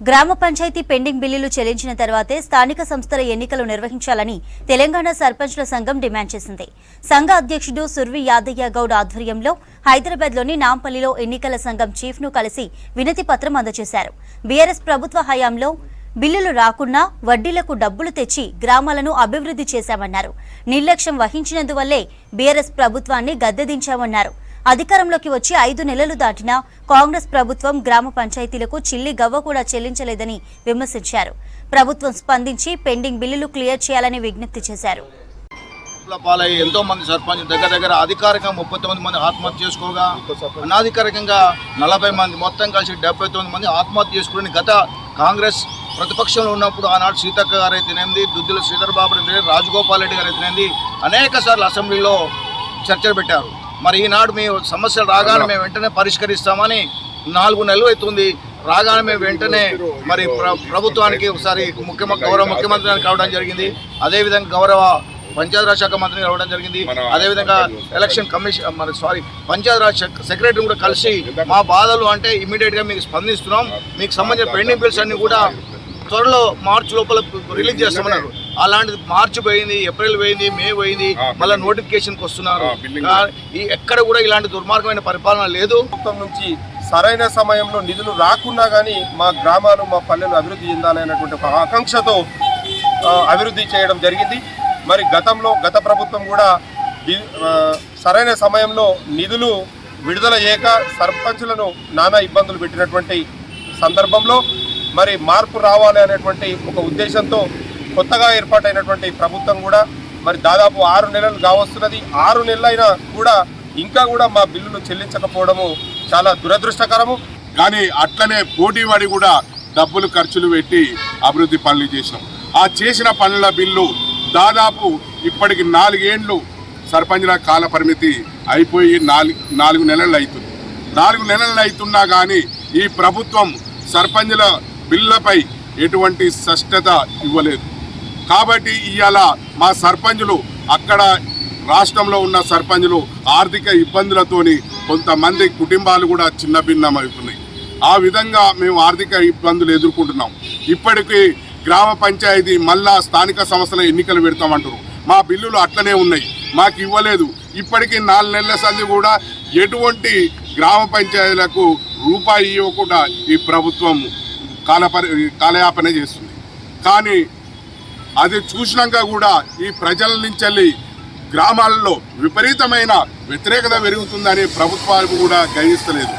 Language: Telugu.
గ్రామ పంచాయతీ పెండింగ్ బిల్లులు చెల్లించిన తర్వాతే స్థానిక సంస్థల ఎన్నికలు నిర్వహించాలని తెలంగాణ సర్పంచ్ల సంఘం డిమాండ్ చేసింది. సంఘ అధ్యక్షుడు సుర్వి యాదయ్య గౌడ్ ఆధ్వర్యంలో హైదరాబాద్లోని నాంపల్లిలో ఎన్నికల సంఘం చీఫ్ ను కలిసి వినతి పత్రం అందజేశారు. బీఆర్ఎస్ ప్రభుత్వ హయాంలో బిల్లులు రాకున్నా వడ్డీలకు డబ్బులు తెచ్చి గ్రామాలను అభివృద్ధి చేశామన్నారు. నిర్లక్ష్యం వహించినందువల్లే బీఆర్ఎస్ ప్రభుత్వాన్ని గద్దెదించామన్నారు. అధికారంలోకి వచ్చి 5 నెలలు దాటినా కాంగ్రెస్ ప్రభుత్వం గ్రామ పంచాయతీలకు చిల్లి గవ్వ కూడా చెల్లించలేదని విమర్శించారు. ప్రభుత్వం స్పందించి పెండింగ్ బిల్లులు క్లియర్ చేయాలని విజ్ఞప్తి చేశారు. ఎంతో మంది సర్పంచ్ దగ్గర అధికారికంగా 39 మంది ఆత్మహత్య చేసుకోగా అనాధికారికంగా 40 మంది మొత్తం కలిసి 79 మంది ఆత్మహత్య చేసుకుని గత కాంగ్రెస్ ప్రతిపక్షంలో ఉన్నప్పుడు ఆనాడు సీతక్క గారు అయితేనేది, దుద్దిల శ్రీధర్ బాబు రెడ్డి, రాజగోపాల్ రెడ్డి గారు అయితేనేది అనేక సార్లు అసెంబ్లీలో చర్చలు పెట్టారు. మరి ఈనాడు మీ సమస్యలు రాగానే మేము వెంటనే పరిష్కరిస్తామని 4 నెలలు అవుతుంది. రాగానే మేము వెంటనే మరి ప్రభుత్వానికి ఒకసారి గౌరవ ముఖ్యమంత్రి గారిని కలవడం జరిగింది. అదేవిధంగా గౌరవ పంచాయతీరాజ్ శాఖ మంత్రిని కలవడం జరిగింది. అదేవిధంగా ఎలక్షన్ కమిషన్ పంచాయతీరాజ్ సెక్రటరీ కూడా కలిసి మా బాధలు అంటే ఇమీడియట్గా మీకు స్పందిస్తున్నాం, మీకు సంబంధించిన పెండింగ్ బిల్స్ అన్ని కూడా త్వరలో మార్చి లోపల రిలీజ్ చేస్తామన్నారు. అలాంటిది మార్చి పోయింది, ఏప్రిల్ పోయింది, మే పోయింది, మళ్ళీ నోటిఫికేషన్కి వస్తున్నారు. ఎక్కడ కూడా ఇలాంటి దుర్మార్గమైన పరిపాలన లేదు. ప్రభుత్వం నుంచి సరైన సమయంలో నిధులు రాకున్నా కానీ మా గ్రామాలు, మా పల్లెలు అభివృద్ధి చెందాలనేటువంటి ఒక ఆకాంక్షతో అభివృద్ధి చేయడం జరిగింది. మరి గత ప్రభుత్వం కూడా సరైన సమయంలో నిధులు విడుదల చేయక సర్పంచులను నానా ఇబ్బందులు పెట్టినటువంటి సందర్భంలో మరి మార్పు రావాలి అనేటువంటి ఒక ఉద్దేశంతో కొత్తగా ఏర్పాటైనటువంటి ప్రభుత్వం కూడా మరి దాదాపు 6 నెలలు కావస్తున్నది. 6 నెలలైనా కూడా ఇంకా కూడా మా బిల్లులు చెల్లించకపోవడము చాలా దురదృష్టకరము. కానీ అట్లనే పోటీపడి కూడా డబ్బులు ఖర్చులు పెట్టి అభివృద్ధి పనులు చేసినాం. ఆ చేసిన పనుల బిల్లు దాదాపు ఇప్పటికి 4 ఏండ్లు సర్పంచ్ల కాల పరిమితి అయిపోయి 4 నెలలు అవుతుంది. 4 నెలలు అవుతున్నా కానీ ఈ ప్రభుత్వం సర్పంచ్ల బిల్లులపై ఎటువంటి స్పష్టత ఇవ్వలేదు. కాబట్టి ఇవాళ మా సర్పంచులు అక్కడ రాష్ట్రంలో ఉన్న సర్పంచులు ఆర్థిక ఇబ్బందులతోని కొంతమంది కుటుంబాలు కూడా చిన్న భిన్నమవుతున్నాయి. ఆ విధంగా మేము ఆర్థిక ఇబ్బందులు ఎదుర్కొంటున్నాం. ఇప్పటికీ గ్రామ పంచాయతీ మళ్ళా స్థానిక సంస్థల ఎన్నికలు పెడతామంటారు. మా బిల్లులు అట్లనే ఉన్నాయి, మాకు ఇవ్వలేదు. ఇప్పటికీ 4 నెలల సంది కూడా ఎటువంటి గ్రామ పంచాయతీలకు రూపాయి ఇవ్వకుండా ఈ ప్రభుత్వం కాలయాపన చేస్తుంది. కానీ అది చూసినాక కూడా ఈ ప్రజల నుంచి గ్రామాలలో విపరీతమైన వ్యతిరేకత పెరుగుతుందని ప్రభుత్వాలు కూడా గ్రహిస్తలేదు.